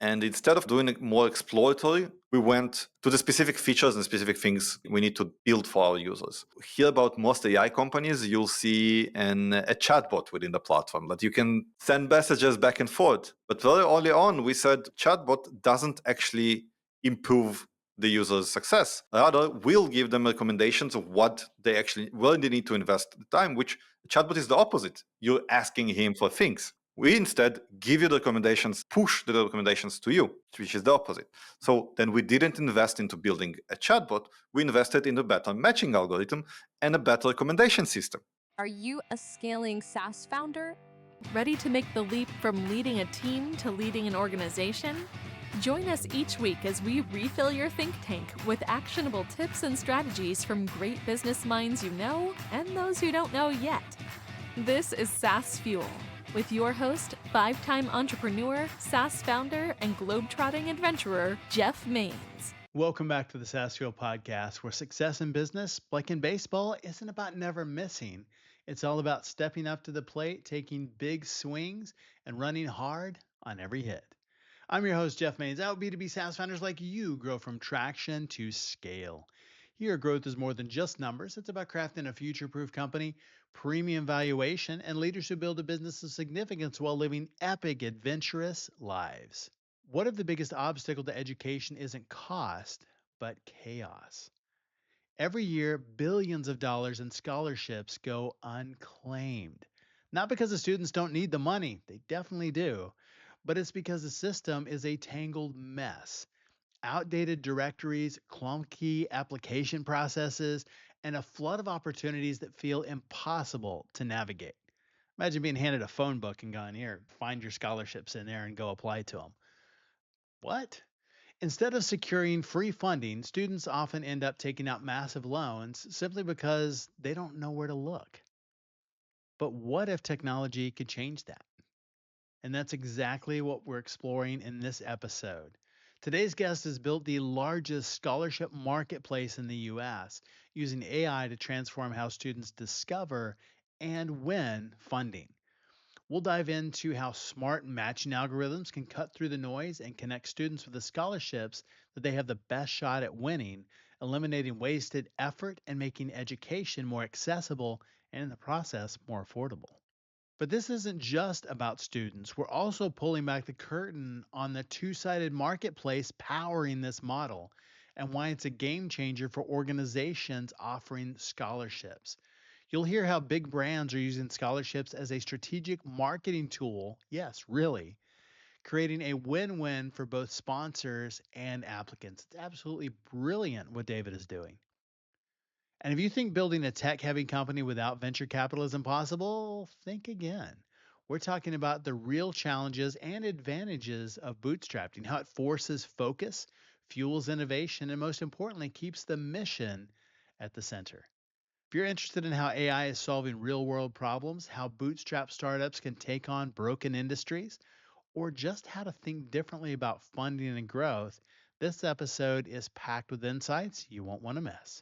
And instead of doing it more exploratory, we went to the specific features and specific things we need to build for our users. Here about most AI companies, you'll see a chatbot within the platform that you can send messages back and forth. But very early on, we said chatbot doesn't actually improve the user's success. Rather, we'll give them recommendations of what they actually where they need to invest the time, which chatbot is the opposite. You're asking him for things. We instead give you the recommendations, push the recommendations to you, which is the opposite. So then we didn't invest into building a chatbot, we invested in a better matching algorithm and a better recommendation system. Are you a scaling SaaS founder? Ready to make the leap from leading a team to leading an organization? Join us each week as we refill your think tank with actionable tips and strategies from great business minds you know and those you don't know yet. This is SaaS Fuel with your host, 5-time entrepreneur, SaaS founder, and globetrotting adventurer, Jeff Maines. Welcome back to the SaaS Fuel podcast, where success in business, like in baseball, isn't about never missing. It's all about stepping up to the plate, taking big swings, and running hard on every hit. I'm your host, Jeff Maines. I help B2B SaaS founders like you grow from traction to scale. Here, growth is more than just numbers. It's about crafting a future-proof company, premium valuation, and leaders who build a business of significance while living epic, adventurous lives. What if the biggest obstacle to education isn't cost, but chaos? Every year, billions of dollars in scholarships go unclaimed. Not because the students don't need the money, they definitely do, but it's because the system is a tangled mess. Outdated directories, clunky application processes, and a flood of opportunities that feel impossible to navigate. Imagine being handed a phone book and going, here, find your scholarships in there and go apply to them. What? Instead of securing free funding, students often end up taking out massive loans simply because they don't know where to look. But what if technology could change that? And that's exactly what we're exploring in this episode. Today's guest has built the largest scholarship marketplace in the US, using AI to transform how students discover and win funding. We'll dive into how smart matching algorithms can cut through the noise and connect students with the scholarships that they have the best shot at winning, eliminating wasted effort and making education more accessible and, in the process, more affordable. But this isn't just about students. We're also pulling back the curtain on the two-sided marketplace powering this model and why it's a game changer for organizations offering scholarships. You'll hear how big brands are using scholarships as a strategic marketing tool. Yes, really, creating a win win for both sponsors and applicants. It's absolutely brilliant what David is doing. And if you think building a tech heavy company without venture capital is impossible, think again. We're talking about the real challenges and advantages of bootstrapping, how it forces focus, fuels innovation, and most importantly, keeps the mission at the center. If you're interested in how AI is solving real world problems, how bootstrap startups can take on broken industries, or just how to think differently about funding and growth, this episode is packed with insights you won't want to miss.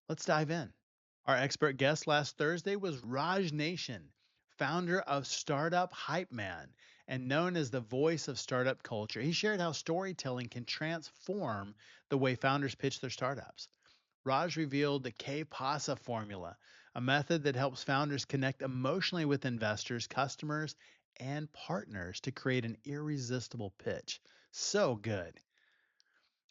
Let's dive in. Our expert guest last Thursday was Raj Nation, founder of Startup Hype Man and known as the voice of startup culture. He shared how storytelling can transform the way founders pitch their startups. Raj revealed the K-PASA formula, a method that helps founders connect emotionally with investors, customers, and partners to create an irresistible pitch. So good.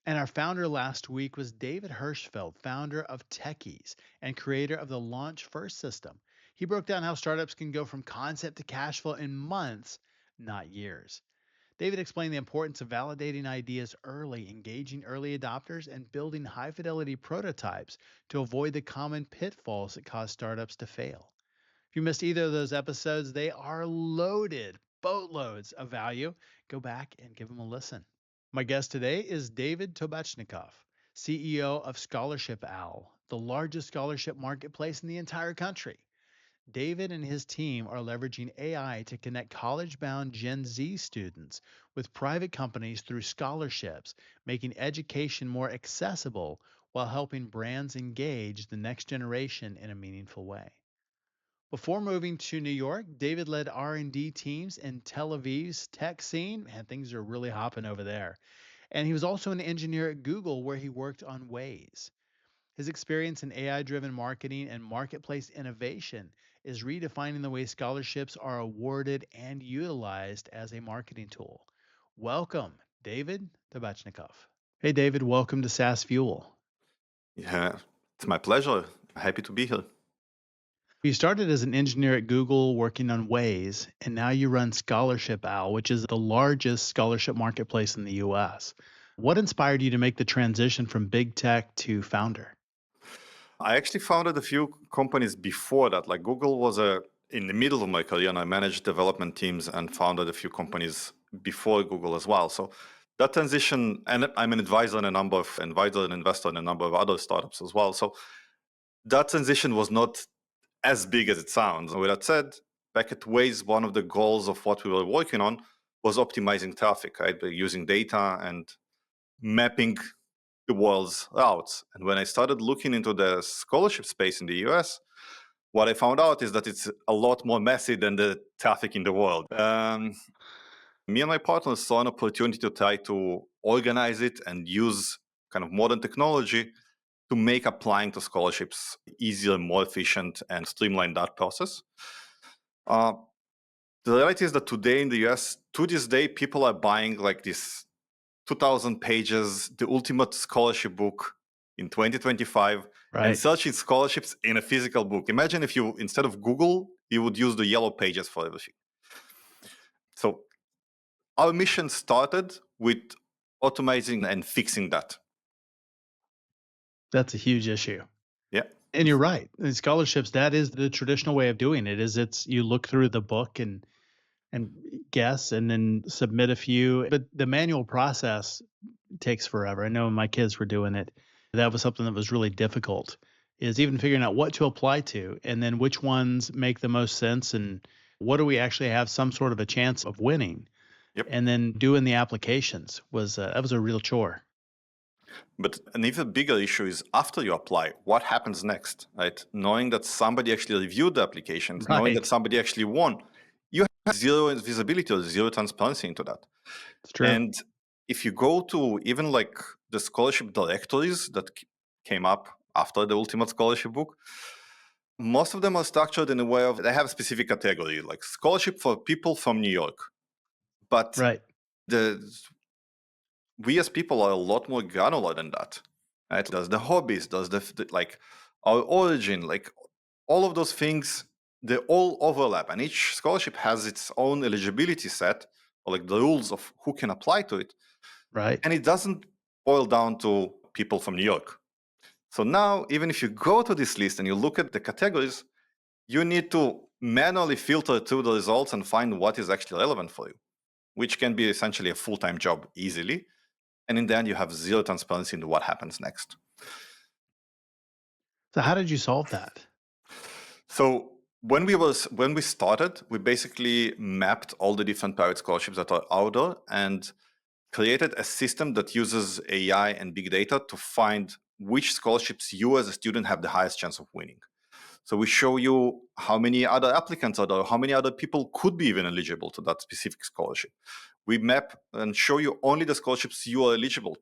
And our founder last week was David Hirschfeld, founder of Techies and creator of the Launch First system. He broke down how startups can go from concept to cash flow in months, not years. David explained the importance of validating ideas early, engaging early adopters, and building high fidelity prototypes to avoid the common pitfalls that cause startups to fail. If you missed either of those episodes, they are loaded, boatloads of value. Go back and give them a listen. My guest today is David Tabachnikov, CEO of ScholarshipOwl, the largest scholarship marketplace in the entire country. David and his team are leveraging AI to connect college-bound Gen Z students with private companies through scholarships, making education more accessible while helping brands engage the next generation in a meaningful way. Before moving to New York, David led R&D teams in Tel Aviv's tech scene. Man, things are really hopping over there. And he was also an engineer at Google where he worked on Waze. His experience in AI-driven marketing and marketplace innovation is redefining the way scholarships are awarded and utilized as a marketing tool. Welcome, David Tabachnikov. Hey, David, welcome to SaaS Fuel. Yeah, it's my pleasure. Happy to be here. You started as an engineer at Google working on Waze, and now you run ScholarshipOwl, which is the largest scholarship marketplace in the US. What inspired you to make the transition from big tech to founder? I actually founded a few companies before that. Like Google was in the middle of my career, and I managed development teams and founded a few companies before Google as well. So that transition, and I'm an advisor and investor in a number of other startups as well. So that transition was not as big as it sounds. With that said, back at Waze, one of the goals of what we were working on was optimizing traffic, right? By using data and mapping the world's routes. And when I started looking into the scholarship space in the US, what I found out is that it's a lot more messy than the traffic in the world. Me and my partner saw an opportunity to try to organize it and use kind of modern technology to make applying to scholarships easier, more efficient, and streamline that process. Uh, the reality is that today in the US, to this day, people are buying like this 2,000 pages, the ultimate scholarship book in 2025, and Right. searching scholarships in a physical book. Imagine if you, instead of Google, you would use the yellow pages for everything. So our mission started with automating and fixing that. That's a huge issue. Yeah. And you're right. In scholarships, that is the traditional way of doing it. Is it's you look through the book and guess and then submit a few. But the manual process takes forever. I know when my kids were doing it, that was something that was really difficult. Is even figuring out what to apply to and then which ones make the most sense and what do we actually have some sort of a chance of winning. Yep. And then doing the applications was that was a real chore. But an even bigger issue is after you apply, what happens next, right? Knowing that somebody actually reviewed the applications, knowing that Right. somebody actually won, you have zero visibility or zero transparency into that. It's true. And if you go to even like the scholarship directories that came up after the Ultimate Scholarship book, most of them are structured in a way of they have a specific category, like scholarship for people from New York. But Right. the we as people are a lot more granular than that. Right? Does the hobbies, does the like our origin, like all of those things, they all overlap, and each scholarship has its own eligibility set, or like the rules of who can apply to it, Right. and it doesn't boil down to people from New York. So now, even if you go to this list and you look at the categories, you need to manually filter through the results and find what is actually relevant for you, which can be essentially a full-time job easily. And in the end, you have zero transparency into what happens next. So how did you solve that? So when we started, we basically mapped all the different private scholarships that are out there and created a system that uses AI and big data to find which scholarships you as a student have the highest chance of winning. So we show you how many other applicants are there, how many other people could be even eligible to that specific scholarship. We map and show you only the scholarships you are eligible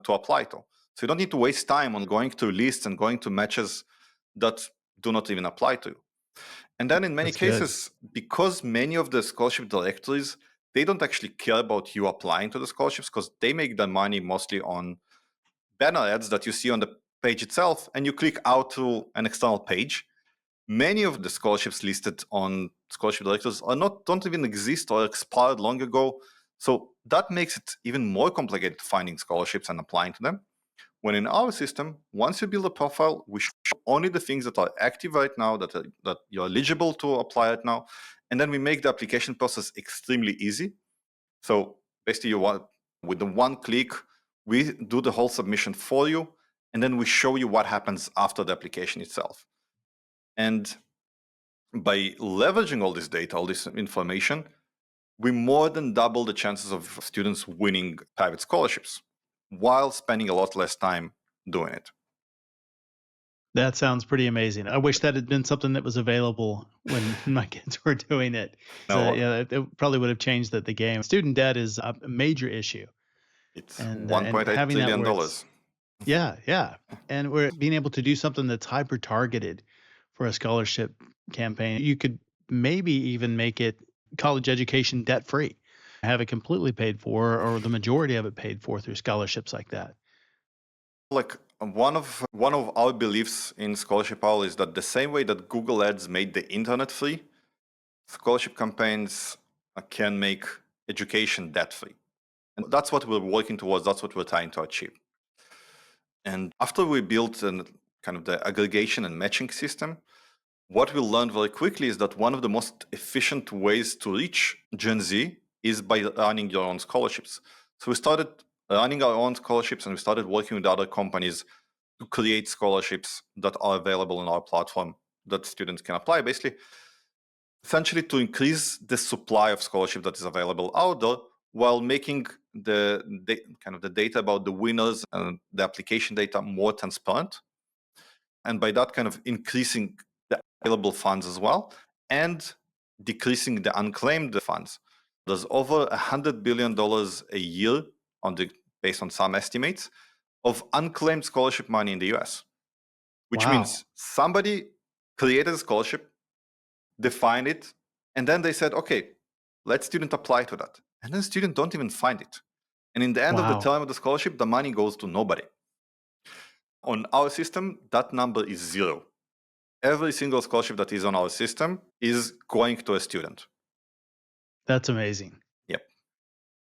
to apply to. So you don't need to waste time on going to lists and going to matches that do not even apply to you. And then in many That's good. cases, because many of the scholarship directories, they don't actually care about you applying to the scholarships because they make their money mostly on banner ads that you see on the page itself, and you click out to an external page. Many of the scholarships listed on scholarship directories don't even exist or expired long ago. So that makes it even more complicated finding scholarships and applying to them. When in our system, once you build a profile, we show only the things that are active right now, that you're eligible to apply right now, and then we make the application process extremely easy. So basically, with the one click, we do the whole submission for you, and then we show you what happens after the application itself. And by leveraging all this data, all this information, we more than double the chances of students winning private scholarships while spending a lot less time doing it. That sounds pretty amazing. I wish that had been something that was available when my kids were doing it. So, No, yeah, it probably would have changed the game. Student debt is a major issue, it's and $1.8 having that trillion where it's dollars. yeah, yeah, and we're being able to do something that's hyper targeted for a scholarship campaign. You could maybe even make it college education debt free, have it completely paid for, or the majority of it paid for through scholarships like that. Like one of our beliefs in ScholarshipOwl is that the same way that Google Ads made the internet free, scholarship campaigns can make education debt free. And that's what we're working towards. That's what we're trying to achieve. And after we built kind of the aggregation and matching system, what we learned very quickly is that one of the most efficient ways to reach Gen Z is by running your own scholarships. So we started running our own scholarships and we started working with other companies to create scholarships that are available on our platform that students can apply. Basically, essentially to increase the supply of scholarship that is available out there while making the kind of the data about the winners and the application data more transparent, and by that kind of increasing the available funds as well and decreasing the unclaimed funds. There's over $100 billion a year based on some estimates of unclaimed scholarship money in the US, which Wow. means somebody created a scholarship, defined it, and then they said, okay, let student apply to that. And then student don't even find it. And in the end of the Wow. term of the scholarship, the money goes to nobody. On our system, that number is zero. Every single scholarship that is on our system is going to a student. That's amazing. Yep.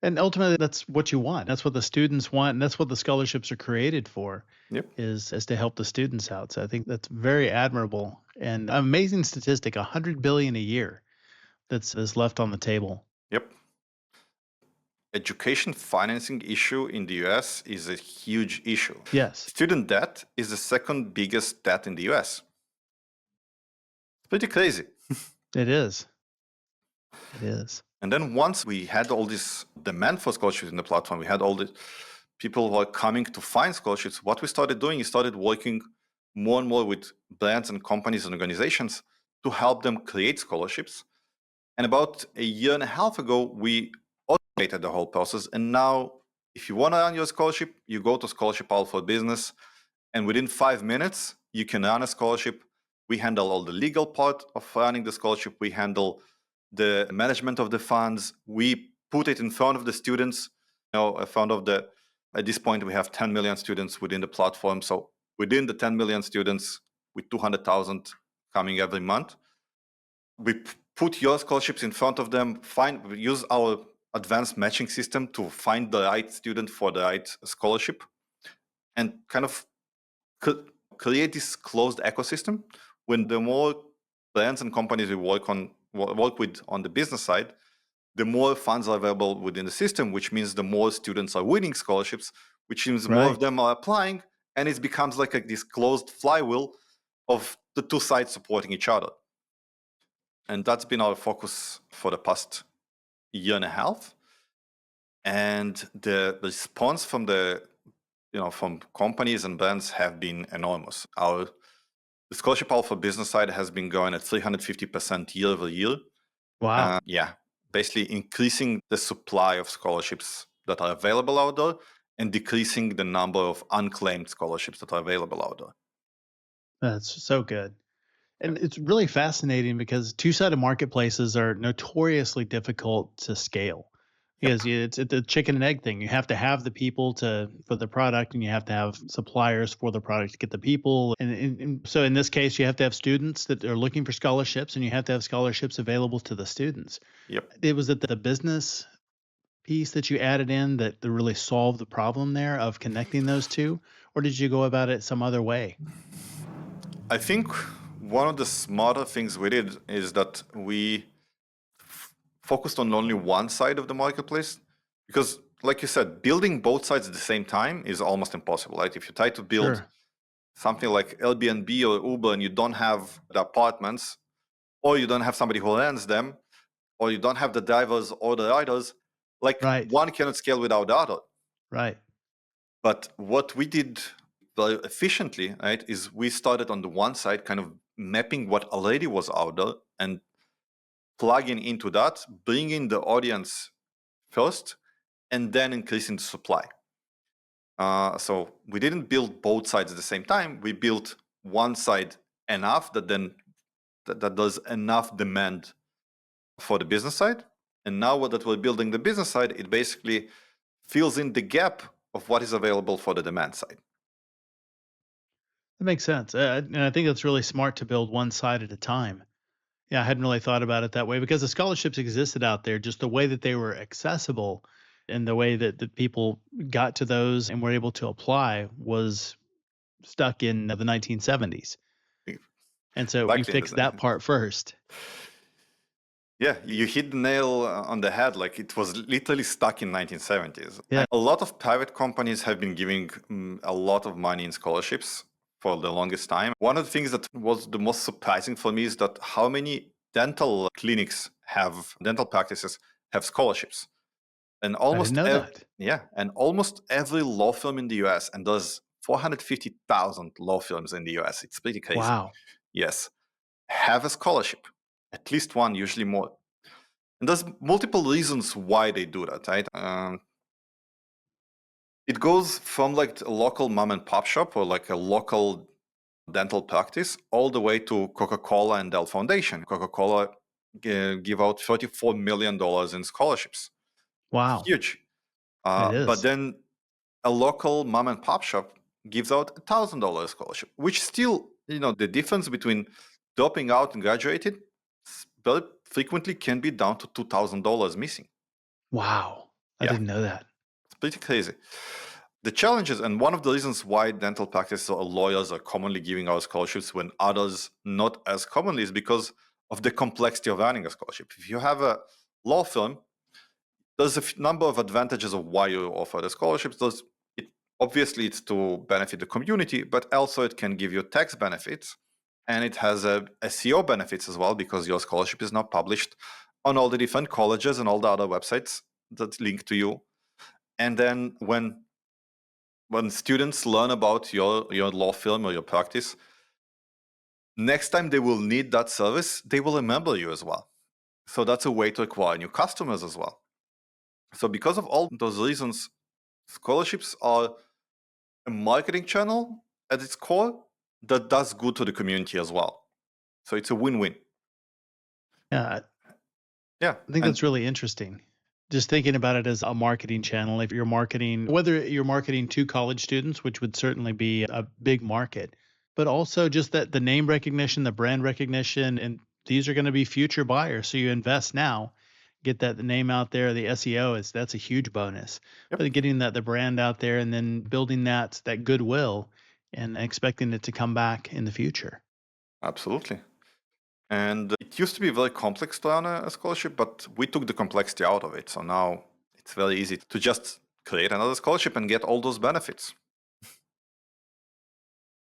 And ultimately, that's what you want. That's what the students want, and that's what the scholarships are created for, Yep. is to help the students out. So I think that's very admirable and amazing statistic. 100 billion a year that's left on the table. Yep. Education financing issue in the US is a huge issue. Yes, Student debt is the second biggest debt in the US. It's pretty crazy. it is. It is. And then once we had all this demand for scholarships in the platform, we had all the people who are coming to find scholarships. What we started doing is started working more and more with brands and companies and organizations to help them create scholarships. And about a year and a half ago, we automated the whole process. And now, if you want to run your scholarship, you go to ScholarshipOwl for Business, and within 5 minutes, you can run a scholarship. We handle all the legal part of running the scholarship. We handle the management of the funds. We put it in front of the students. In front of the. At this point, we have 10 million students within the platform. So within the 10 million students, with 200,000 coming every month, we put your scholarships in front of them. Use our advanced matching system to find the right student for the right scholarship, and kind of create this closed ecosystem. When the more brands and companies we work with on the business side, the more funds are available within the system, which means the more students are winning scholarships, which means more of Right. them are applying, and it becomes like this closed flywheel of the two sides supporting each other. And that's been our focus for the past year and a half. And the response from from companies and brands have been enormous. The ScholarshipOwl for Business side has been growing at 350% year over year. Wow. Yeah, basically increasing the supply of scholarships that are available out there and decreasing the number of unclaimed scholarships that are available out there. That's so good. Yeah. And it's really fascinating because two-sided marketplaces are notoriously difficult to scale Yep. because it's a chicken and egg thing. You have to have the people for the product, and you have to have suppliers for the product to get the people. And so in this case, you have to have students that are looking for scholarships, and you have to have scholarships available to the students. Yep. It was the business piece that you added in that really solved the problem there of connecting those two, or did you go about it some other way? I think one of the smarter things we did is that we focused on only one side of the marketplace, because like you said, building both sides at the same time is almost impossible, right? If you try to build Sure. something like Airbnb or Uber and you don't have the apartments, or you don't have somebody who rents them, or you don't have the drivers or the riders, like Right. one cannot scale without the other. Right. But what we did very efficiently, right, is we started on the one side kind of mapping what already was out there and plugging into that, bringing the audience first, and then increasing the supply. So we didn't build both sides at the same time. We built one side enough that then that does enough demand for the business side. And now that we're building the business side, it basically fills in the gap of what is available for the demand side. That makes sense. And I think that's really smart to build one side at a time. Yeah, I hadn't really thought about it that way because the scholarships existed out there, just the way that they were accessible and the way that the people got to those and were able to apply was stuck in the 1970s. And so you Exactly. fixed that part first. Yeah, you hit the nail on the head. Like it was literally stuck in 1970s. Yeah. And a lot of private companies have been giving a lot of money in scholarships for the longest time. One of the things that was the most surprising for me is that how many dental clinics dental practices have scholarships. And I didn't know that. almost every law firm in the US, and there's 450,000 law firms in the US. It's pretty crazy. Wow. Yes, have a scholarship, at least one, usually more. And there's multiple reasons why they do that, right? It goes from like a local mom and pop shop or like a local dental practice all the way to Coca-Cola and Dell Foundation. Coca-Cola give out $34 million in scholarships. Wow. Huge. It But is. then a local mom and pop shop gives out $1,000 scholarship, which still, the difference between dropping out and graduating very frequently can be down to $2,000 missing. Wow. I Yeah, didn't know that. it's pretty crazy. The challenges, and one of the reasons why dental practices or lawyers are commonly giving out scholarships when others not as commonly, is because of the complexity of earning a scholarship. If you have a law firm, there's a number of advantages of why you offer the scholarships. Obviously, it's to benefit the community, but also it can give you tax benefits, and it has a SEO benefits as well because your scholarship is now published on all the different colleges and all the other websites that link to you. And then when students learn about your law firm or your practice, next time they will need that service, they will remember you as well. So that's a way to acquire new customers as well. So because of all those reasons, scholarships are a marketing channel at its core that does good to the community as well. So it's a win-win. Yeah. Yeah. I think And that's really interesting. Just thinking about it as a marketing channel, if you're marketing, whether you're marketing to college students, which would certainly be a big market, but also just that the name recognition, the brand recognition, and these are going to be future buyers. So you invest now, get that the name out there, the SEO that's a huge bonus. yep, But getting the brand out there and then building that goodwill and expecting it to come back in the future. absolutely. And it used to be very complex to earn a scholarship, but we took the complexity out of it. So now it's very easy to just create another scholarship and get all those benefits.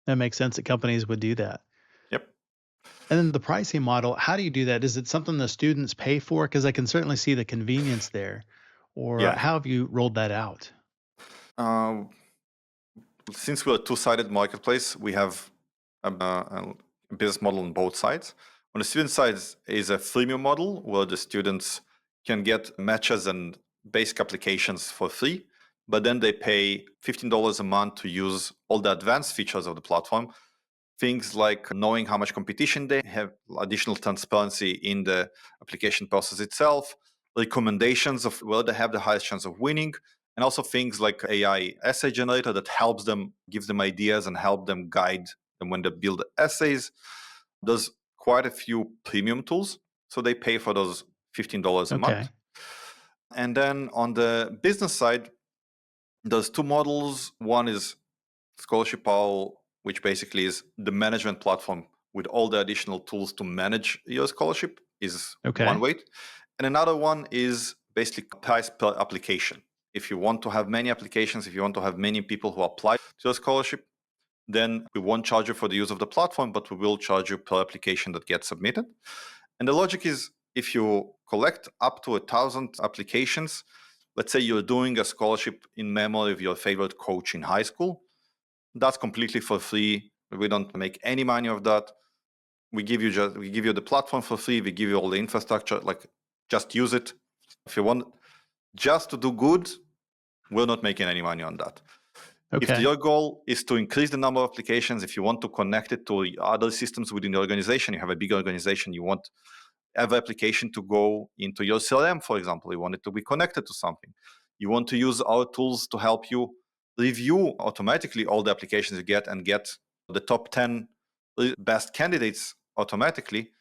That makes sense that companies would do that. Yep. And then the pricing model, how do you do that? Is it something the students pay for? Because I can certainly see the convenience there. Or Yeah. how have you rolled that out? Uh, since we're a two-sided marketplace, we have a business model on both sides. On the student side is a freemium model where the students can get matches and basic applications for free, but then they pay $15 a month to use all the advanced features of the platform. Things like knowing how much competition they have, additional transparency in the application process itself, recommendations of where they have the highest chance of winning, and also things like AI essay generator that helps them, gives them ideas and help them guide them when they build essays. There's quite a few premium tools, so they pay for those $15 a month. Okay. And then on the business side, there's two models. One is ScholarshipOwl, which basically is the management platform with all the additional tools to manage your scholarship, is one Okay. way. And another one is basically price per application. If you want to have many applications, if you want to have many people who apply to your scholarship, then we won't charge you for the use of the platform, but we will charge you per application that gets submitted. And the logic is if you collect up to 1,000 applications, let's say you're doing a scholarship in memory of your favorite coach in high school, That's completely for free. We don't make any money of that. We give you the platform for free. We give you all the infrastructure. Like, just use it. If you want just to do good, we're not making any money on that. If Okay. your goal is to increase the number of applications, if you want to connect it to other systems within the organization, you have a big organization, you want every application to go into your CRM, for example, you want it to be connected to something. You want to use our tools to help you review automatically all the applications you get and get the top 10 best candidates automatically.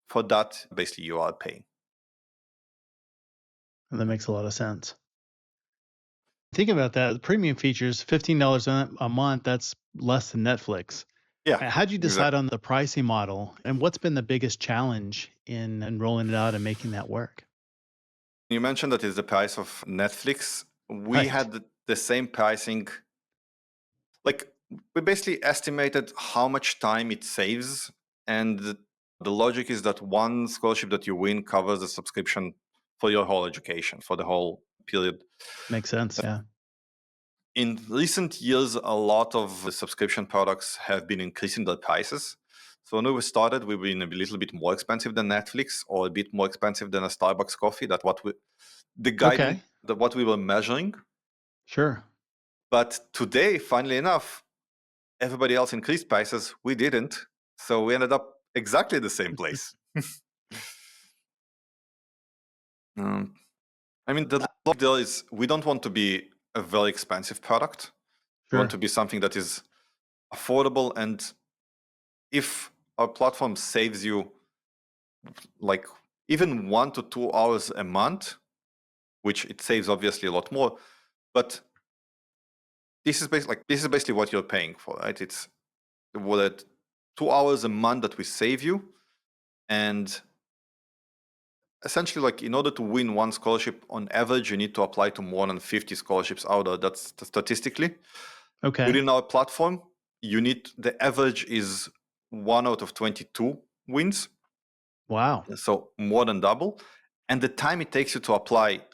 For that, basically, you are paying. That makes a lot of sense. Think about that. The premium features, $15 a month, that's less than Netflix. Yeah, How'd you decide exactly. on the pricing model? And what's been the biggest challenge in rolling it out and making that work? You mentioned that it's the price of Netflix. We Right. had the same pricing. Like, we basically estimated how much time it saves, and the logic is that one scholarship that you win covers the subscription for your whole education, for the whole period. Makes sense. Yeah. In recent years, a lot of the subscription products have been increasing their prices. So when we started, we were a little bit more expensive than Netflix, or a bit more expensive than a Starbucks coffee. That's Okay. what we were measuring. Sure. But today, funnily enough, everybody else increased prices. We didn't. So we ended up exactly the same place. Um, I mean, the law there is we don't want to be a very expensive product. We want Sure. to be something that is affordable. And if our platform saves you like even 1 to 2 hours a month, which it saves obviously a lot more, but this is basically what you're paying for, right? It's what 2 hours a month that we save you. And essentially, like, in order to win one scholarship, on average, you need to apply to more than 50 scholarships out there. That's statistically. Okay. Within our platform, the average is 1 out of 22 wins, Wow. so more than double. And the time it takes you to apply,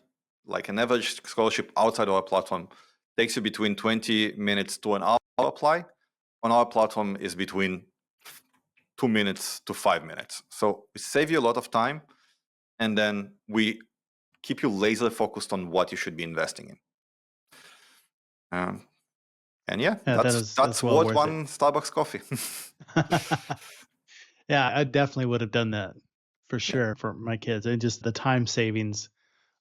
like an average scholarship outside our platform, takes you between 20 minutes to an hour to apply. On our platform is between 2 minutes to 5 minutes. So we save you a lot of time, and then we keep you laser focused on what you should be investing in. And yeah, Yeah, that's that's well worth worth it. one Starbucks coffee. Yeah, I definitely would have done that for Yeah, sure for my kids. And just the time savings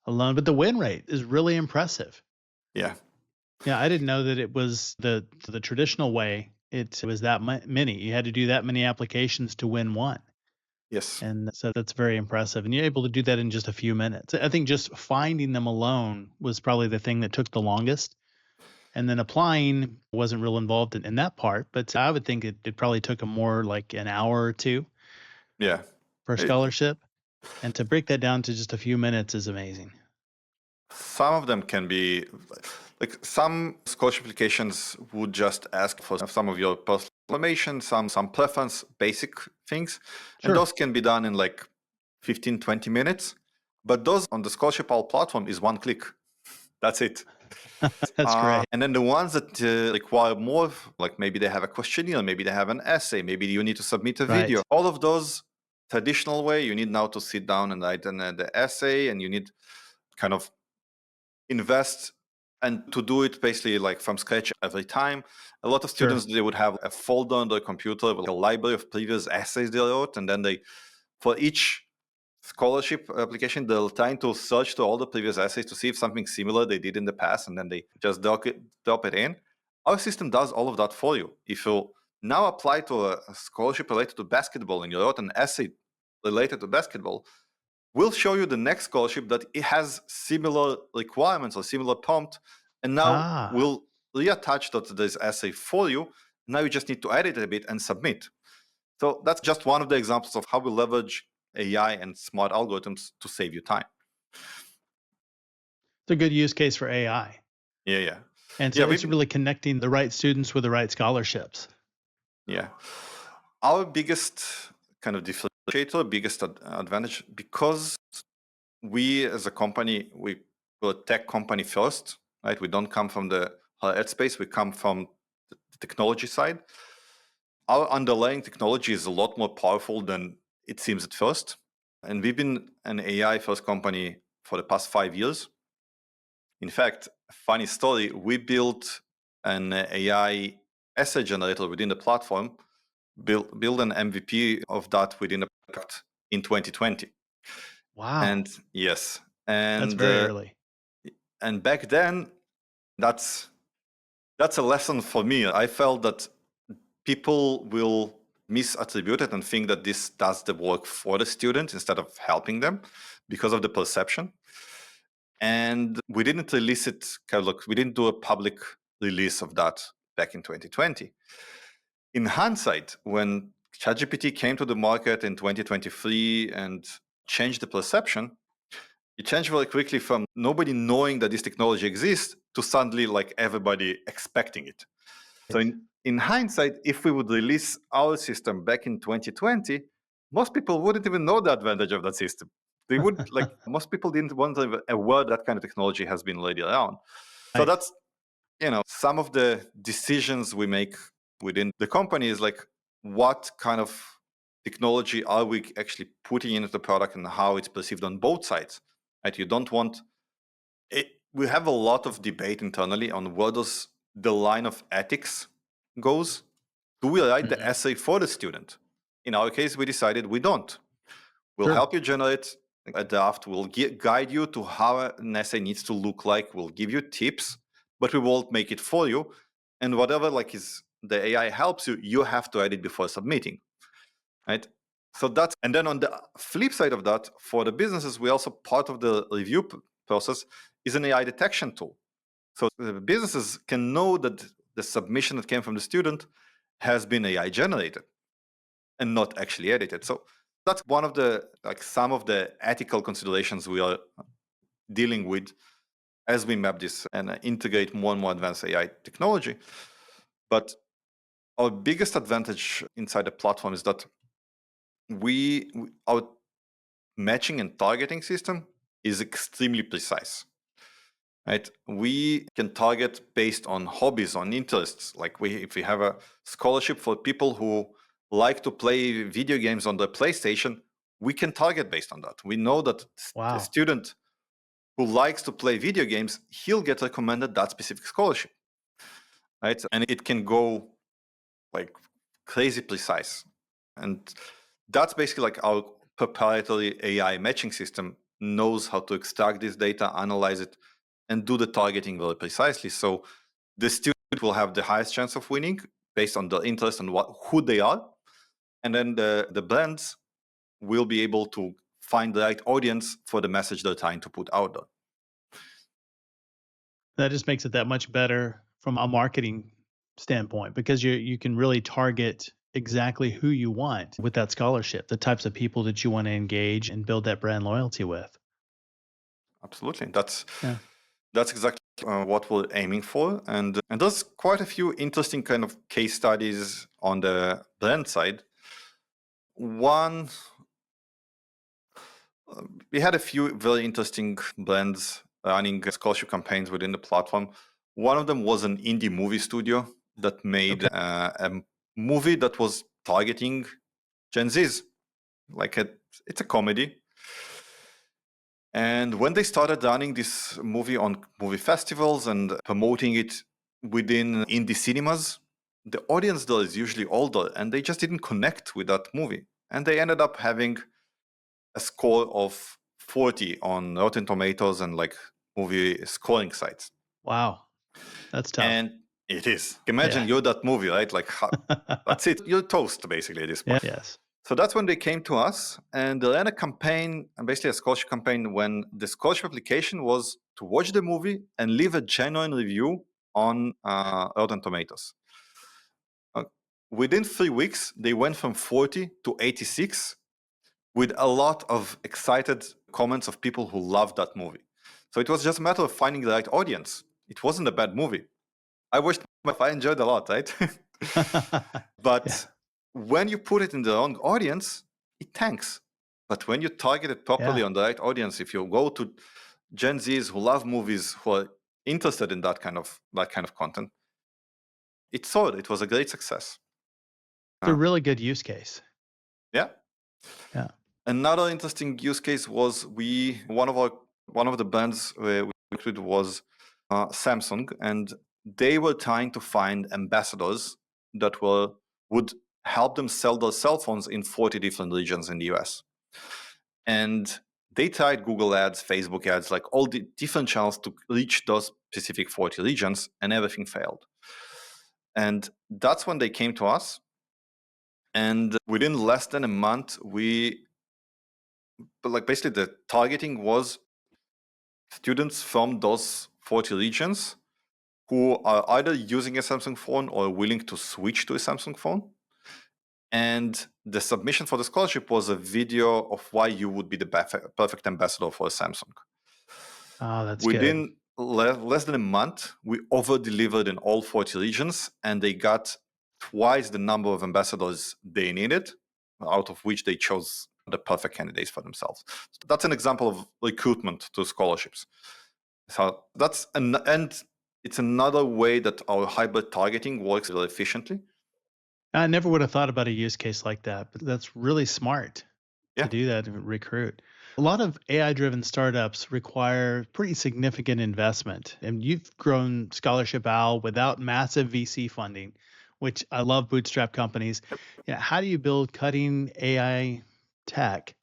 alone, but the win rate is really impressive. yeah, Yeah, I didn't know that it was the traditional way. It was that many. You had to do that many applications to win one. yes, And so that's very impressive. And you're able to do that in just a few minutes. I think just finding them alone was probably the thing that took the longest. And then applying wasn't real involved in that part, but I would think it probably took them more like an hour or two yeah. per It- scholarship. And to break that down to just a few minutes is amazing. some of them can be like some scholarship applications would just ask for some of your personal information, some preference, basic things, and Sure. those can be done in like 15, 20 minutes. But those on the ScholarshipOwl platform is one click. That's it. That's great. And then the ones that require more, like maybe they have a questionnaire, maybe they have an essay, maybe you need to submit a video. Right. All of those traditional way, you need now to sit down and write the essay, and you need kind of invest and to do it basically like from scratch every time. A lot of Sure. students, they would have a folder on their computer with a library of previous essays they wrote, and then for each scholarship application, they're trying to search to all the previous essays to see if something similar they did in the past, and then they just drop it in. Our system does all of that for you. If you now apply to a scholarship related to basketball and you wrote an essay related to basketball, we'll show you the next scholarship that it has similar requirements or similar prompt, and now Ah. we'll reattach that to this essay for you. Now you just need to edit it a bit and submit. So that's just one of the examples of how we leverage AI and smart algorithms to save you time. It's a good use case for AI. Yeah, yeah, And so yeah. it's really connecting the right students with the right scholarships. Yeah. Our biggest kind of differentiator, biggest advantage, because we as a company, we're a tech company first, right? We don't come from the higher ed space. We come from the technology side. Our underlying technology is a lot more powerful than it seems at first. And we've been an AI first company for the past 5 years. In fact, funny story, we built an AI essay generator within the platform, build an MVP of that within the product in 2020. Wow. And yes, That's and very early. and back then, that's a lesson for me. I felt that people will misattribute it and think that this does the work for the student instead of helping them because of the perception. And we didn't release it, we didn't do a public release of that back in 2020. In hindsight, when ChatGPT came to the market in 2023 and changed the perception, it changed very quickly from nobody knowing that this technology exists to suddenly like everybody expecting it. So in hindsight, if we would release our system back in 2020, most people wouldn't even know the advantage of that system. They would like most people didn't want to be aware that kind of technology has been already around. So Right. that's some of the decisions we make within the company is like what kind of technology are we actually putting into the product and how it's perceived on both sides. Right? You don't want it. We have a lot of debate internally on where does the line of ethics goes. Do we write the Mhm. essay for the student? In our case, we decided we don't. We'll Sure. help you generate a draft. We'll guide you to how an essay needs to look like. We'll give you tips, but we won't make it for you. And whatever is the AI helps you, you have to edit before submitting, right? So that's, and then on the flip side of that, for the businesses, we also part of the review process is an AI detection tool. So the businesses can know that the submission that came from the student has been AI generated and not actually edited. So that's one of the some of the ethical considerations we are dealing with as we map this and integrate more and more advanced AI technology. But our biggest advantage inside the platform is that our matching and targeting system is extremely precise. Right? We can target based on hobbies, on interests. If we have a scholarship for people who like to play video games on the PlayStation, we can target based on that. We know that Wow. a student who likes to play video games, he'll get recommended that specific scholarship. Right? And it can go like crazy precise. And that's basically our proprietary AI matching system knows how to extract this data, analyze it, and do the targeting very precisely. So the student will have the highest chance of winning based on their interest and who they are. And then the brands will be able to find the right audience for the message they're trying to put out there. That just makes it that much better from a marketing standpoint because you can really target exactly who you want with that scholarship, the types of people that you want to engage and build that brand loyalty with. Absolutely. That's Yeah. exactly what we're aiming for. And there's quite a few interesting kind of case studies on the brand side. One, we had a few very interesting brands running scholarship campaigns within the platform. One of them was an indie movie studio that made a movie that was targeting Gen Zs. It's a comedy. And when they started running this movie on movie festivals and promoting it within indie cinemas, the audience there is usually older and they just didn't connect with that movie. And they ended up having a score of 40 on Rotten Tomatoes and movie scoring sites. Wow. That's tough. And it is. Imagine Yeah. you're that movie, right? That's it. You're toast basically at this point. Yes. So that's when they came to us and they ran a campaign, basically a scholarship campaign, when the scholarship application was to watch the movie and leave a genuine review on Rotten Tomatoes. Within 3 weeks, they went from 40 to 86 with a lot of excited comments of people who loved that movie. So it was just a matter of finding the right audience. It wasn't a bad movie. I watched it, I enjoyed it a lot, right? But Yeah. when you put it in the wrong audience, it tanks. But when you target it properly Yeah. on the right audience, if you go to Gen Zs who love movies, who are interested in that kind of content, it sold. It was a great success. It's a really good use case. Yeah. Yeah. Another interesting use case was one of the brands we worked with was Samsung, and they were trying to find ambassadors that would help them sell their cell phones in 40 different regions in the US. And they tried Google ads, Facebook ads, like all the different channels to reach those specific 40 regions, and everything failed. And that's when they came to us. And within less than a month, basically the targeting was students from those 40 regions who are either using a Samsung phone or willing to switch to a Samsung phone. And the submission for the scholarship was a video of why you would be the perfect ambassador for a Samsung. Oh, that's good. Within less than a month, we over-delivered in all 40 regions, and they got twice the number of ambassadors they needed, out of which they chose the perfect candidates for themselves. So that's an example of recruitment to scholarships. So and it's another way that our hybrid targeting works really efficiently. I never would have thought about a use case like that, but that's really smart Yeah. to do that and recruit. A lot of AI-driven startups require pretty significant investment, and you've grown ScholarshipOwl without massive VC funding, which I love bootstrap companies. Yeah, how do you build cutting AI tech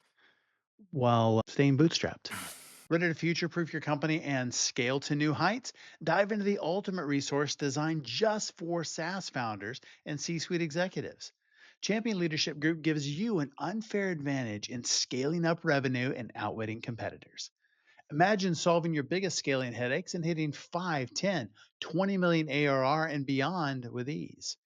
while staying bootstrapped? Ready to future-proof your company and scale to new heights? Dive into the ultimate resource designed just for SaaS founders and C-suite executives. Champion Leadership Group gives you an unfair advantage in scaling up revenue and outwitting competitors. Imagine solving your biggest scaling headaches and hitting 5, 10, 20 million ARR and beyond with ease.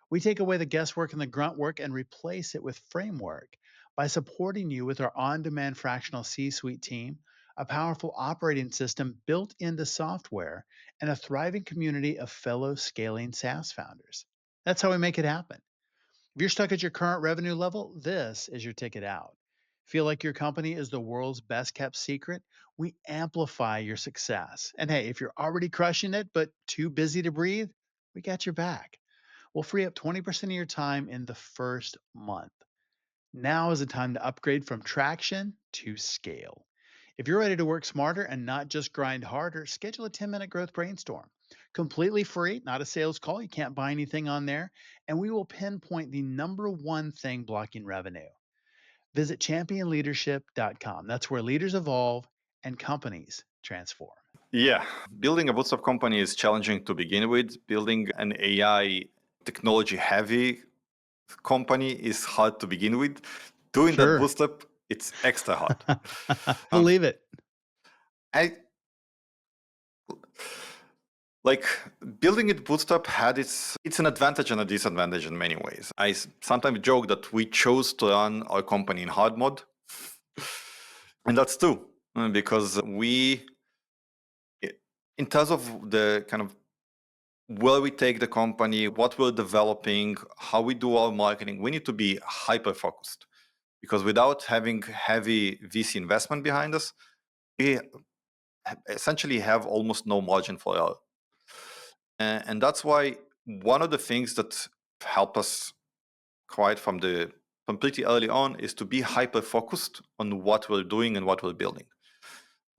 We take away the guesswork and the grunt work and replace it with framework by supporting you with our on demand fractional C suite team, a powerful operating system built into software, and a thriving community of fellow scaling SaaS founders. That's how we make it happen. If you're stuck at your current revenue level, this is your ticket out. Feel like your company is the world's best kept secret? We amplify your success. And hey, if you're already crushing it but too busy to breathe, we got your back. We'll free up 20% of your time in the first month. Now is the time to upgrade from traction to scale. If you're ready to work smarter and not just grind harder, schedule a 10-minute growth brainstorm. Completely free, not a sales call. You can't buy anything on there. And we will pinpoint the number one thing blocking revenue. Visit championleadership.com. That's where leaders evolve and companies transform. Yeah, building a bootstrap company is challenging to begin with. Building an AI technology heavy company is hard to begin with. Doing that Sure. bootstrap, it's extra hard. Believe it. I like building it bootstrap had it's an advantage and a disadvantage in many ways. I sometimes joke that we chose to run our company in hard mode, and that's true because in terms of the kind of where we take the company, what we're developing, how we do our marketing, we need to be hyper focused because without having heavy VC investment behind us, we essentially have almost no margin for error. And that's why one of the things that help us quite from pretty early on is to be hyper focused on what we're doing and what we're building.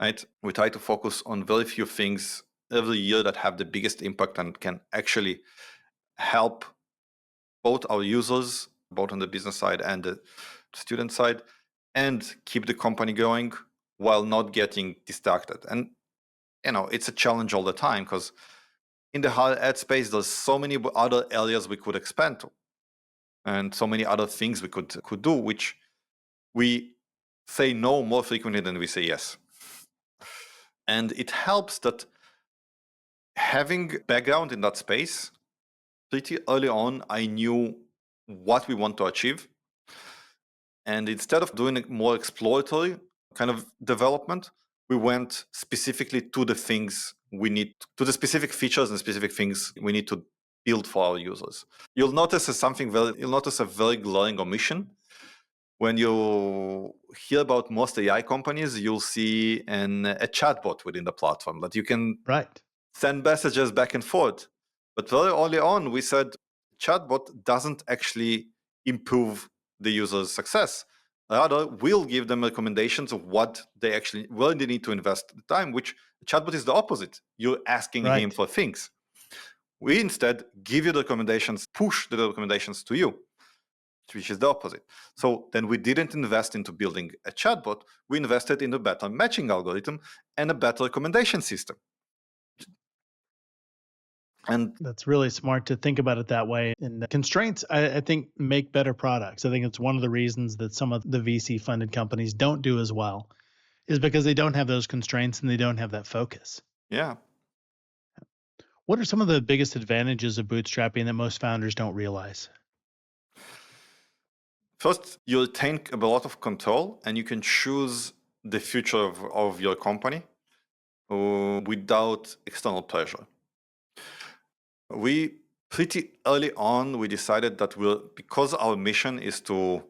Right? We try to focus on very few things every year that have the biggest impact and can actually help both our users, both on the business side and the student side, and keep the company going while not getting distracted. And it's a challenge all the time because in the higher ed space, there's so many other areas we could expand to, and so many other things we could do, which we say no more frequently than we say yes. And it helps that having background in that space, pretty early on, I knew what we want to achieve. And instead of doing more exploratory kind of development, we went specifically to the things we need, to the specific features and specific things we need to build for our users. You'll notice a very glaring omission. When you hear about most AI companies, you'll see a chatbot within the platform that you can Right. send messages back and forth. But very early on, we said chatbot doesn't actually improve the user's success. Rather, we'll give them recommendations of what they actually, where they need to invest the time, which chatbot is the opposite. You're asking him Right. for things. We instead give you the recommendations, push the recommendations to you, which is the opposite. So then we didn't invest into building a chatbot. We invested in a better matching algorithm and a better recommendation system. And That's really smart to think about it that way. And the constraints, I think, make better products. I think it's one of the reasons that some of the VC funded companies don't do as well, is because they don't have those constraints and they don't have that focus. yeah, What are some of the biggest advantages of bootstrapping that most founders don't realize? first, you retain a lot of control and you can choose the future of your company without external pressure. We pretty early on, we decided that because our mission is to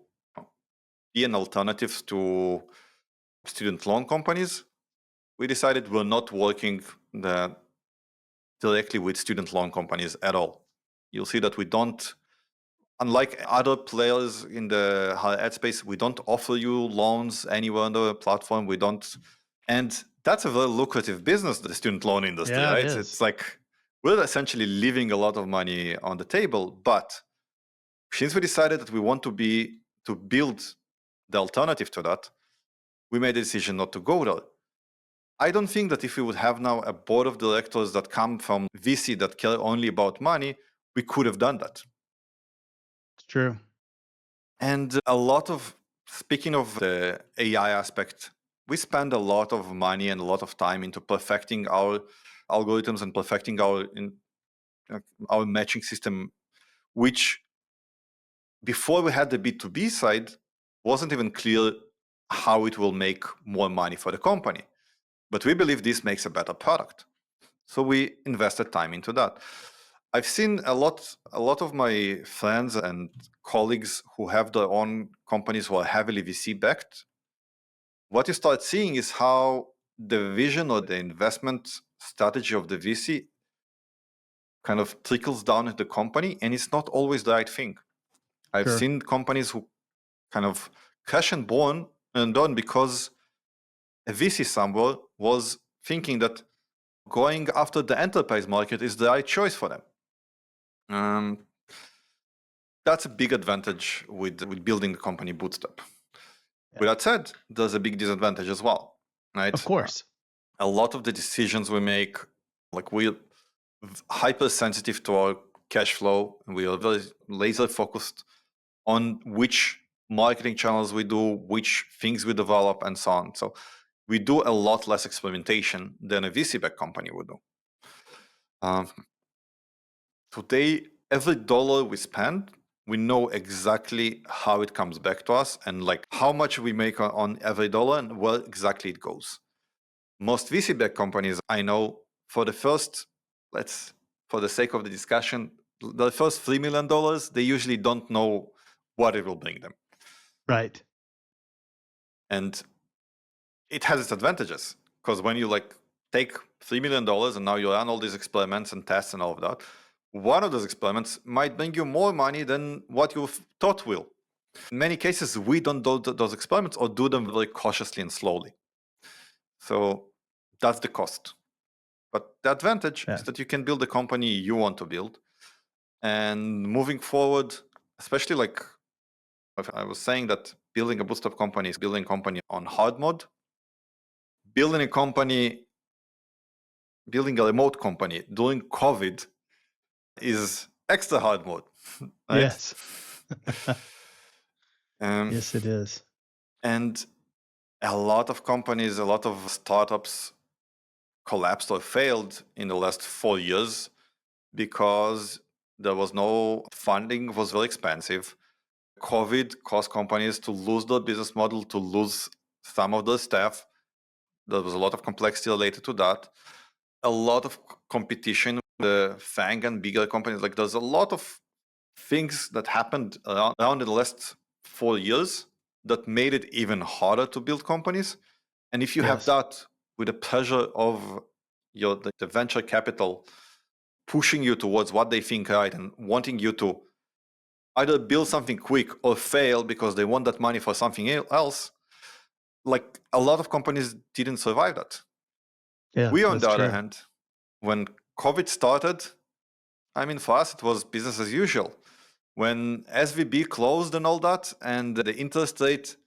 be an alternative to student loan companies, we decided we're not working directly with student loan companies at all. You'll see that we don't, unlike other players in the higher ed space, we don't offer you loans anywhere on the platform. We don't, and that's a very lucrative business, the student loan industry, Yeah, it right? is. It's like we're essentially leaving a lot of money on the table. But since we decided that we want to build the alternative to that, we made a decision not to go there. I don't think that if we would have now a board of directors that come from VC that care only about money, we could have done that. It's true. And speaking of the AI aspect, we spend a lot of money and a lot of time into perfecting our algorithms and perfecting our matching system, which before we had the B2B side, wasn't even clear how it will make more money for the company. But we believe this makes a better product. So we invested time into that. I've seen a lot of my friends and colleagues who have their own companies who are heavily VC backed. What you start seeing is how the vision or the investment strategy of the VC kind of trickles down at the company, and it's not always the right thing. I've Sure. seen companies who kind of crash and burn because a VC somewhere was thinking that going after the enterprise market is the right choice for them. That's a big advantage with building the company bootstrap. Yeah. With that said, there's a big disadvantage as well, right? Of course. A lot of the decisions we make, like we're hypersensitive to our cash flow, and we are very laser focused on which marketing channels we do, which things we develop, and so on. So we do a lot less experimentation than a VC-backed company would do. Today, every dollar we spend, we know exactly how it comes back to us and like how much we make on every dollar and where exactly it goes. Most VC-backed companies I know, for the sake of the discussion, the first $3 million, they usually don't know what it will bring them. Right. And it has its advantages because when you like take $3 million and now you run all these experiments and tests and all of that, one of those experiments might bring you more money than what you thought will. In many cases, we don't do those experiments or do them very cautiously and slowly. So that's the cost. But the advantage Yeah. is that you can build the company you want to build. And moving forward, especially like I was saying that building a bootstrap company is building a company on hard mode. Building a remote company during COVID is extra hard mode, right? Yes. Um, Yes, it is. and a lot of companies, a lot of startups collapsed or failed in the last 4 years because there was no funding, was very expensive. COVID caused companies to lose their business model, to lose some of their staff. There was a lot of complexity related to that. A lot of competition with the FANG and bigger companies. Like there's a lot of things that happened around in the last 4 years that made it even harder to build companies. And if you have Yes. that with the pressure of the venture capital pushing you towards what they think right and wanting you to either build something quick or fail because they want that money for something else, like a lot of companies didn't survive that. Yeah, We, on that's the other true. hand, when COVID started, I mean, for us, it was business as usual. When SVB closed and all that, and the interest rate,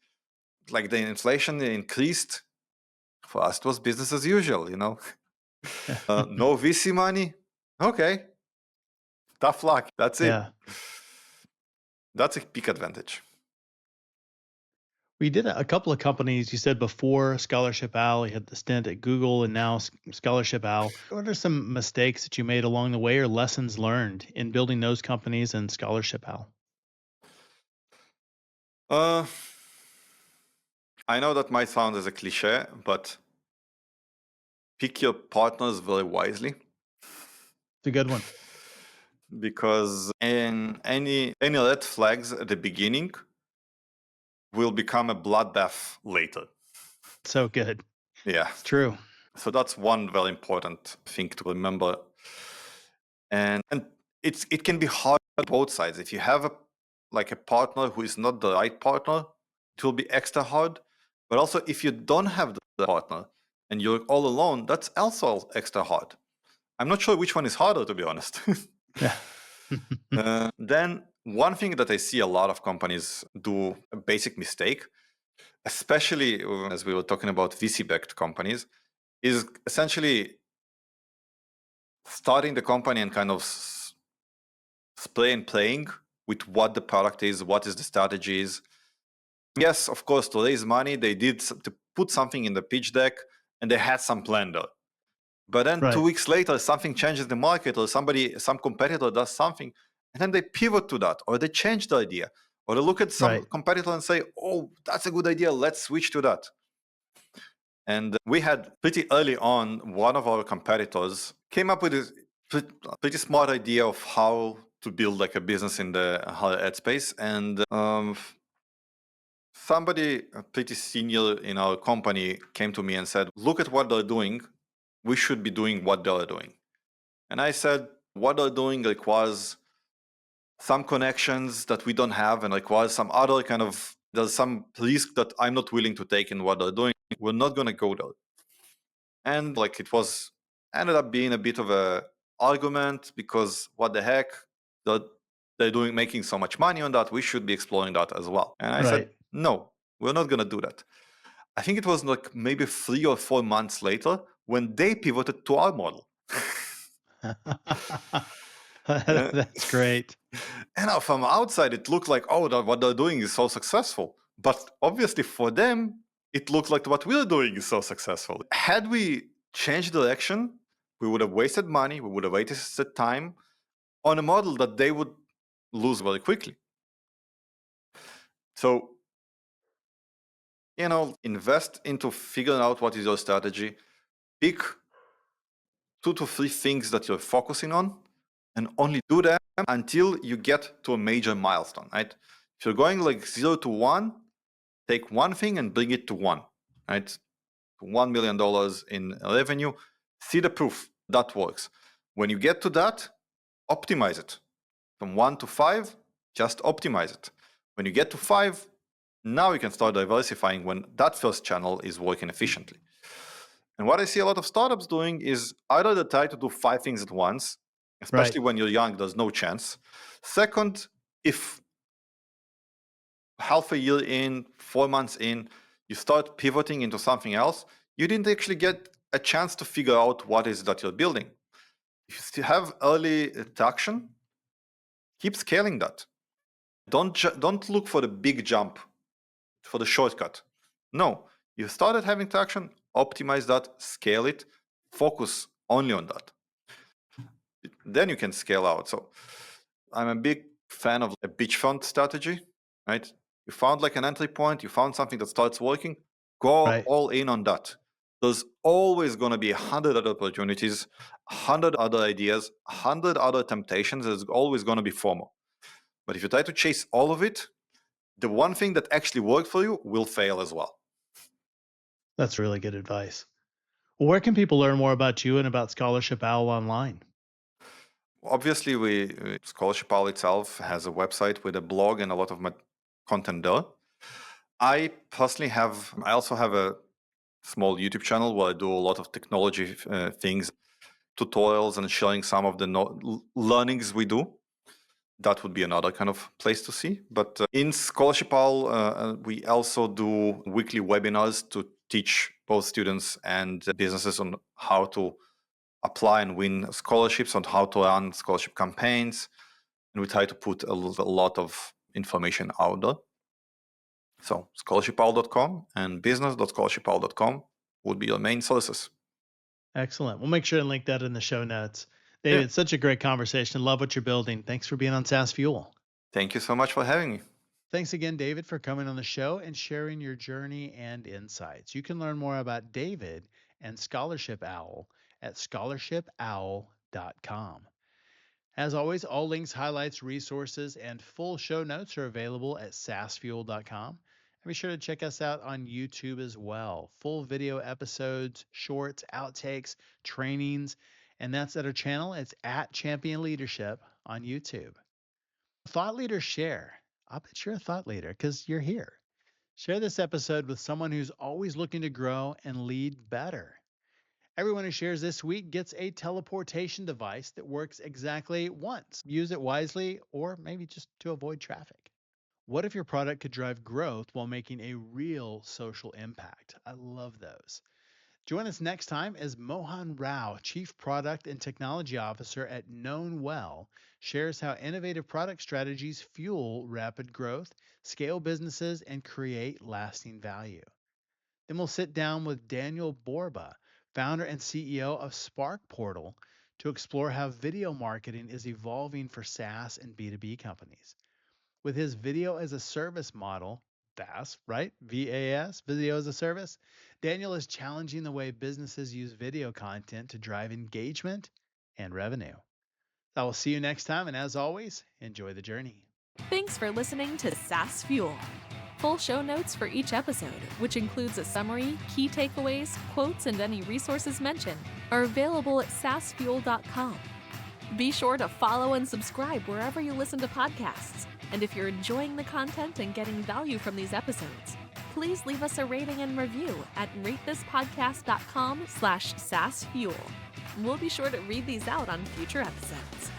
like the inflation increased, for us, it was business as usual, No VC money? Okay, tough luck. That's it. Yeah. That's a big advantage. We did a couple of companies. You said before Scholarship Owl, you had the stint at Google and now Scholarship Owl. What are some mistakes that you made along the way or lessons learned in building those companies and Scholarship Owl? Uh, I know that might sound as a cliche, but pick your partners very wisely, It's a good one. because in any red flags at the beginning will become a bloodbath later. So good. Yeah. It's true. So that's one very important thing to remember. And it can be hard on both sides. If you have a partner who is not the right partner, it will be extra hard. But also if you don't have the partner and you're all alone, that's also extra hard. I'm not sure which one is harder, to be honest. Yeah. Then one thing that I see a lot of companies do, a basic mistake, especially as we were talking about VC-backed companies, is essentially starting the company and kind of playing with what the product is, what is the strategy is. Yes, of course, to raise money, they did to put something in the pitch deck and they had some plan there. But then Right. 2 weeks later, something changes the market or some competitor does something, and then they pivot to that, or they change the idea, or they look at some Right. competitor and say, oh, that's a good idea, let's switch to that. And we had pretty early on, one of our competitors came up with this pretty smart idea of how to build like a business in the higher ed space. And somebody pretty senior in our company came to me and said, look at what they're doing. We should be doing what they're doing. And I said, what they're doing requires some connections that we don't have and requires some other kind of, there's some risk that I'm not willing to take in what they're doing. We're not going to go there. And it was ended up being a bit of a argument, because what the heck, they're making so much money on that, we should be exploring that as well. And I said, Right. no, we're not going to do that. I think it was maybe 3 or 4 months later when they pivoted to our model. Uh, That's great. and from outside it looked like, oh, what they're doing is so successful, but obviously for them it looked like what we're doing is so successful. Had we changed direction, we would have wasted money, we would have wasted time on a model that they would lose very quickly. So, invest into figuring out what is your strategy. Pick 2 to 3 things that you're focusing on, and only do them until you get to a major milestone, right? If you're going 0 to 1, take one thing and bring it to 1, right? To $1 million in revenue. See the proof that works. When you get to that, optimize it. From 1 to 5, just optimize it. When you get to 5, now you can start diversifying when that first channel is working efficiently. And what I see a lot of startups doing is either they try to do 5 things at once, especially when you're young, there's no chance. Second, if half a year in, 4 months in, you start pivoting into something else, you didn't actually get a chance to figure out what is that you're building. If you still have early traction, keep scaling that. Don't look for the big jump, for the shortcut. No, you started having traction, optimize that, scale it, focus only on that. Then you can scale out. So I'm a big fan of a beachfront strategy, right? You found an entry point, you found something that starts working, go Right. all in on that. There's always going to be 100 other opportunities, 100 other ideas, 100 other temptations. There's always going to be FOMO. But if you try to chase all of it, the one thing that actually worked for you will fail as well. That's really good advice. Where can people learn more about you and about Scholarship Owl online? Obviously, ScholarshipOwl itself has a website with a blog and a lot of my content there. I also have a small YouTube channel where I do a lot of technology things, tutorials, and sharing some of the learnings we do. That would be another kind of place to see. But in ScholarshipOwl, we also do weekly webinars to teach both students and businesses on how to apply and win scholarships, on how to run scholarship campaigns. And we try to put a lot of information out there. So scholarshipOwl.com and business.scholarshipOwl.com would be your main sources. Excellent. We'll make sure to link that in the show notes. Yeah. David, such a great conversation. Love what you're building. Thanks for being on SaaS Fuel. Thank you so much for having me. Thanks again, David, for coming on the show and sharing your journey and insights. You can learn more about David and Scholarship Owl at scholarshipowl.com. As always, all links, highlights, resources, and full show notes are available at saasfuel.com. And be sure to check us out on YouTube as well. Full video episodes, shorts, outtakes, trainings, and that's at our channel. It's at Champion Leadership on YouTube. Thought leaders share. I'll bet you're a thought leader because you're here. Share this episode with someone who's always looking to grow and lead better. Everyone who shares this week gets a teleportation device that works exactly once. Use it wisely or maybe just to avoid traffic. What if your product could drive growth while making a real social impact? I love those. Join us next time as Mohan Rao, Chief Product and Technology Officer at Known Well, shares how innovative product strategies fuel rapid growth, scale businesses, and create lasting value. Then we'll sit down with Daniel Borba, founder and CEO of Spark Portal, to explore how video marketing is evolving for SaaS and B2B companies. With his video as a service model, VAS, right? VAS, video as a service, Daniel is challenging the way businesses use video content to drive engagement and revenue. I will see you next time, and as always, enjoy the journey. Thanks for listening to SaaS Fuel. Full show notes for each episode, which includes a summary, key takeaways, quotes, and any resources mentioned, are available at saasfuel.com. Be sure to follow and subscribe wherever you listen to podcasts. And if you're enjoying the content and getting value from these episodes, please leave us a rating and review at ratethispodcast.com/SaaSFuel. We'll be sure to read these out on future episodes.